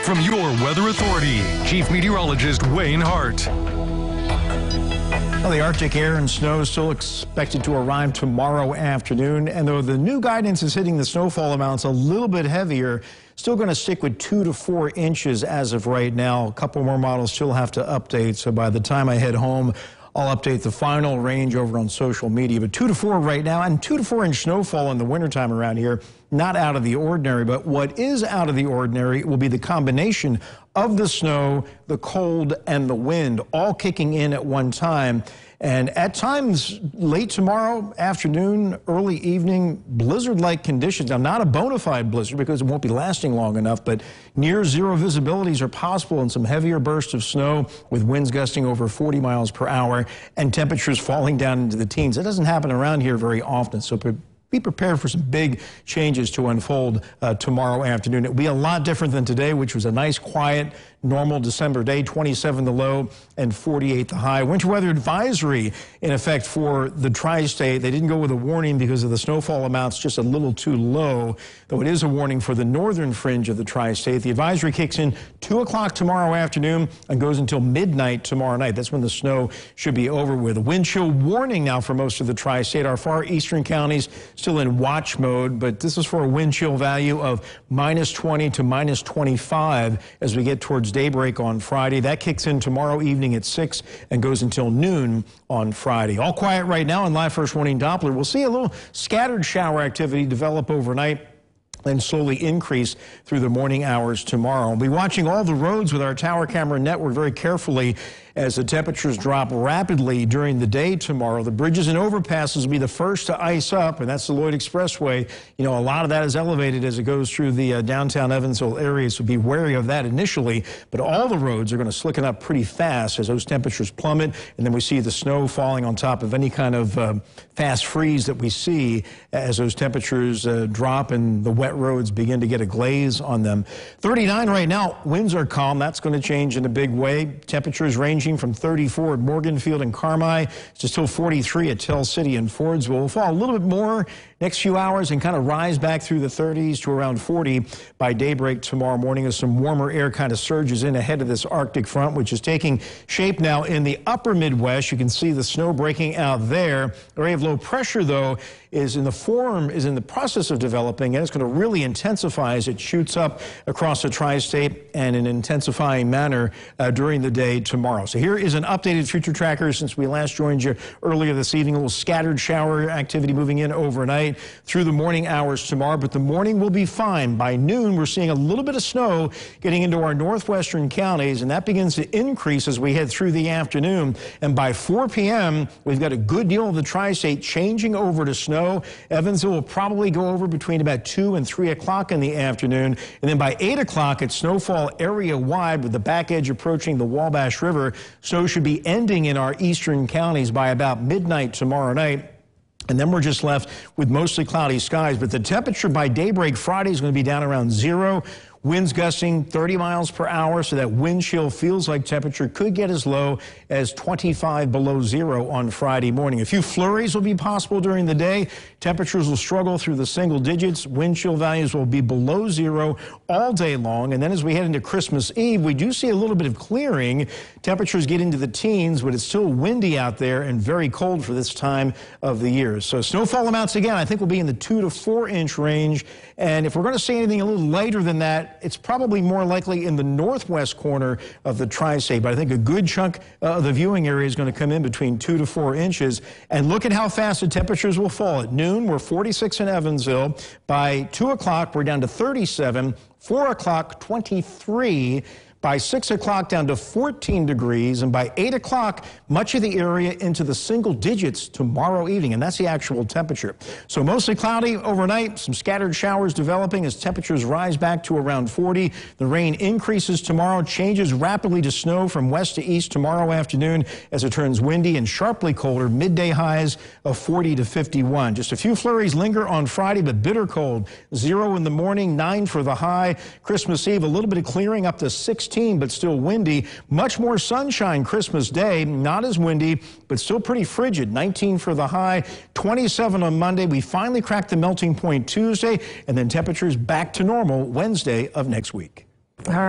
From your Weather Authority, Chief Meteorologist Wayne Hart. Well, the Arctic air and snow is still expected to arrive tomorrow afternoon. And though the new guidance is hitting the snowfall amounts a little bit heavier, still going to stick with 2 to 4 inches as of right now. A couple more models still have to update. So by the time I head home, I'll update the final range over on social media. But 2 to 4 right now, and 2 to 4 inch snowfall in the wintertime around here. Not out of the ordinary, but what is out of the ordinary will be the combination of the snow, the cold, and the wind all kicking in at one time. And at times, late tomorrow afternoon, early evening, blizzard-like conditions. Now, not a bona fide blizzard because it won't be lasting long enough, but near zero visibilities are possible and some heavier bursts of snow with winds gusting over 40 miles per hour and temperatures falling down into the teens. That doesn't happen around here very often, so be prepared for some big changes to unfold tomorrow afternoon. It will be a lot different than today, which was a nice, quiet, normal December day, 27 the low and 48 the high. Winter weather advisory in effect for the tri-state. They didn't go with a warning because of the snowfall amounts just a little too low, though it is a warning for the northern fringe of the tri-state. The advisory kicks in 2 o'clock tomorrow afternoon and goes until midnight tomorrow night. That's when the snow should be over with. A wind chill warning now for most of the tri-state. Our far eastern counties still in watch mode, but this is for a wind chill value of -20 to -25 as we get towards daybreak on Friday. That kicks in tomorrow evening at 6 and goes until noon on Friday. All quiet right now on Live First Warning Doppler. We'll see a little scattered shower activity develop overnight and slowly increase through the morning hours tomorrow. We'll be watching all the roads with our tower camera network very carefully as the temperatures drop rapidly during the day tomorrow. The bridges and overpasses will be the first to ice up, and that's the Lloyd Expressway. You know, a lot of that is elevated as it goes through the downtown Evansville area, so be wary of that initially. But all the roads are going to slicken up pretty fast as those temperatures plummet, and then we see the snow falling on top of any kind of fast freeze that we see as those temperatures drop and the wet roads begin to get a glaze on them. 39 right now. Winds are calm. That's going to change in a big way. Temperatures ranging from 34 at Morganfield and Carmi to still 43 at Tell City and Fordsville. We'll fall a little bit more next few hours and kind of rise back through the 30s to around 40 by daybreak tomorrow morning as some warmer air kind of surges in ahead of this Arctic front, which is taking shape now in the upper Midwest. You can see the snow breaking out there. The area of low pressure, though, is in the process of developing, and it's going to really intensify as it shoots up across the tri-state and in an intensifying manner during the day tomorrow. So here is an updated future tracker since we last joined you earlier this evening. A little scattered shower activity moving in overnight through the morning hours tomorrow, but the morning will be fine. By noon, we're seeing a little bit of snow getting into our northwestern counties, and that begins to increase as we head through the afternoon. And by 4 p.m., we've got a good deal of the tri-state changing over to snow. Evansville will probably go over between about 2 and 3 o'clock in the afternoon. And then by 8 o'clock, it's snowfall area-wide with the back edge approaching the Wabash River. Snow should be ending in our eastern counties by about midnight tomorrow night. And then we're just left with mostly cloudy skies. But the temperature by daybreak Friday is going to be down around 0. Winds gusting 30 miles per hour, so that wind chill feels like temperature could get as low as 25 below 0 on Friday morning. A few flurries will be possible during the day. Temperatures will struggle through the single digits. Wind chill values will be below 0 all day long. And then as we head into Christmas Eve, we do see a little bit of clearing. Temperatures get into the teens, but it's still windy out there and very cold for this time of the year. So snowfall amounts, again, I think will be in the 2 to 4 inch range. And if we're going to see anything a little later than that, it's probably more likely in the northwest corner of the tri-state, but I think a good chunk of the viewing area is going to come in between 2 to 4 inches. And look at how fast the temperatures will fall. At noon, we're 46 in Evansville. By 2 o'clock, we're down to 37. 4 o'clock, 23. By 6 o'clock, down to 14 degrees. And by 8 o'clock, much of the area into the single digits tomorrow evening. And that's the actual temperature. So mostly cloudy overnight. Some scattered showers developing as temperatures rise back to around 40. The rain increases tomorrow, changes rapidly to snow from west to east tomorrow afternoon as it turns windy and sharply colder. Midday highs of 40 to 51. Just a few flurries linger on Friday, but bitter cold. 0 in the morning, 9 for the high. Christmas Eve, a little bit of clearing up to 16. But still windy. Much more sunshine Christmas Day. Not as windy, but still pretty frigid. 19 for the high, 27 on Monday. We finally cracked the melting point Tuesday, and then temperatures back to normal Wednesday of next week.